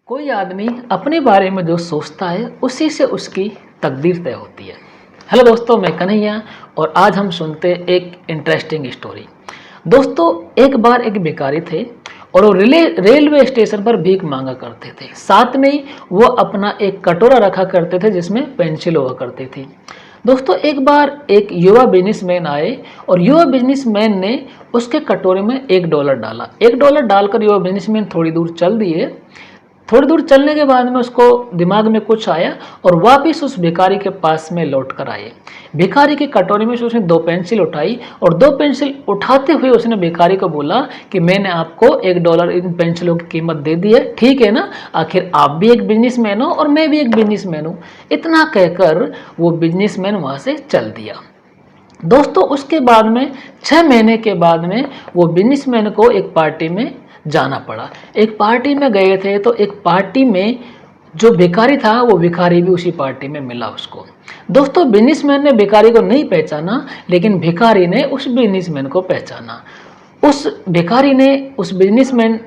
कोई आदमी अपने बारे में जो सोचता है उसी से उसकी तकदीर तय होती है। हेलो दोस्तों, मैं कन्हैया और आज हम सुनते एक इंटरेस्टिंग स्टोरी। दोस्तों, एक बार एक भिखारी थे और वो रेलवे स्टेशन पर भीख मांगा करते थे। साथ में ही वो अपना एक कटोरा रखा करते थे जिसमें पेंसिल हुआ करती थी। दोस्तों, एक बार एक युवा बिजनेसमैन आए और युवा बिजनेसमैन ने उसके कटोरे में $1 डाला। $1 डालकर युवा बिजनेसमैन थोड़ी दूर चल दिए। थोड़ी दूर चलने के बाद में उसको दिमाग में कुछ आया और वापस उस भिखारी के पास में लौट कर आए। भिखारी के कटोरे में से उसने 2 पेंसिल उठाई और 2 पेंसिल उठाते हुए उसने भिखारी को बोला कि मैंने आपको $1 इन पेंसिलों की कीमत दे दी है, ठीक है ना? आखिर आप भी एक बिजनेसमैन हो और मैं भी एक बिजनेसमैन हूँ। इतना कहकर वो बिजनेसमैन वहाँ से चल दिया। दोस्तों, उसके बाद में 6 महीने के बाद में वो बिजनेसमैन को एक पार्टी में जाना पड़ा। एक पार्टी में गए थे तो एक पार्टी में जो भिखारी था वो भिखारी भी उसी पार्टी में मिला उसको। दोस्तों, बिजनेसमैन ने भिखारी को नहीं पहचाना, लेकिन भिखारी ने उस बिजनेसमैन को पहचाना। उस भिखारी ने उस बिजनेसमैन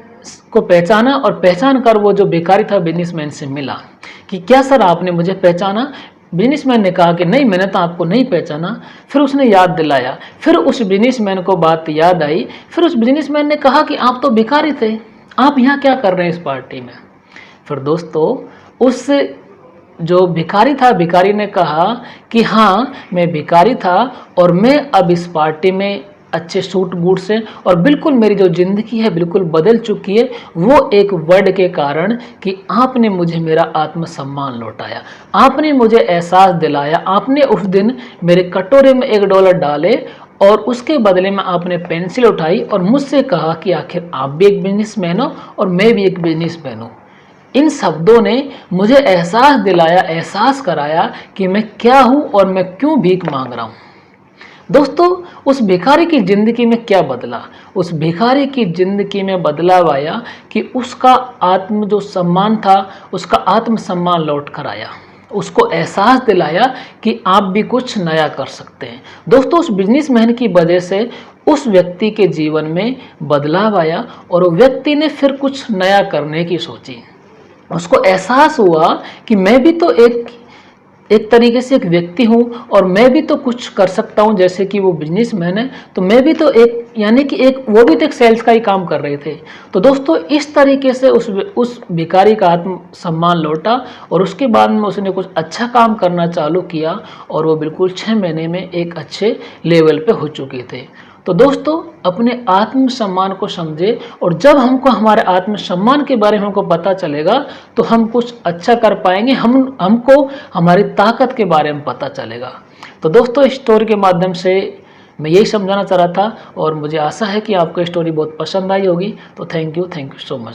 को पहचाना और पहचान कर वो जो भिखारी था बिजनेसमैन से मिला कि क्या सर आपने मुझे पहचाना? बिजनेसमैन ने कहा कि नहीं, मैंने तो आपको नहीं पहचाना। फिर उसने याद दिलाया, फिर उस बिजनेसमैन को बात याद आई। फिर उस बिजनेसमैन ने कहा कि आप तो भिखारी थे, आप यहाँ क्या कर रहे हैं इस पार्टी में? फिर दोस्तों, उस जो भिखारी था, भिखारी ने कहा कि हाँ, मैं भिखारी था और मैं अब इस पार्टी में अच्छे सूट बूट से और बिल्कुल मेरी जो ज़िंदगी है बिल्कुल बदल चुकी है, वो एक वर्ड के कारण कि आपने मुझे मेरा आत्मसम्मान लौटाया, आपने मुझे एहसास दिलाया, आपने उस दिन मेरे कटोरे में $1 डाले और उसके बदले में आपने पेंसिल उठाई और मुझसे कहा कि आखिर आप भी एक बिजनेसमैन हो और मैं भी एक बिजनेसमैन हूँ। इन शब्दों ने मुझे एहसास दिलाया, एहसास कराया कि मैं क्या हूँ और मैं क्यों भीख मांग रहा हूँ। दोस्तों, उस भिखारी की ज़िंदगी में क्या बदला? उस भिखारी की ज़िंदगी में बदलाव आया कि उसका आत्म जो सम्मान था, उसका आत्मसम्मान लौट कर आया। उसको एहसास दिलाया कि आप भी कुछ नया कर सकते हैं। दोस्तों, उस बिजनेसमैन की वजह से उस व्यक्ति के जीवन में बदलाव आया और वो व्यक्ति ने फिर कुछ नया करने की सोची। उसको एहसास हुआ कि मैं भी तो एक तरीके से एक व्यक्ति हूँ और मैं भी तो कुछ कर सकता हूँ। जैसे कि वो बिजनेसमैन है तो मैं भी तो एक, यानी कि एक, वो भी तो एक सेल्स का ही काम कर रहे थे। तो दोस्तों, इस तरीके से उस भिखारी का आत्मसम्मान लौटा और उसके बाद में उसने कुछ अच्छा काम करना चालू किया और वो बिल्कुल 6 महीने में एक अच्छे लेवल पे हो चुके थे। तो दोस्तों, अपने आत्मसम्मान को समझे और जब हमको हमारे आत्मसम्मान के बारे में हमको पता चलेगा तो हम कुछ अच्छा कर पाएंगे, हमको हमारी ताकत के बारे में पता चलेगा। तो दोस्तों, इस स्टोरी के माध्यम से मैं यही समझाना चाह रहा था और मुझे आशा है कि आपको स्टोरी बहुत पसंद आई होगी। तो थैंक यू सो मच।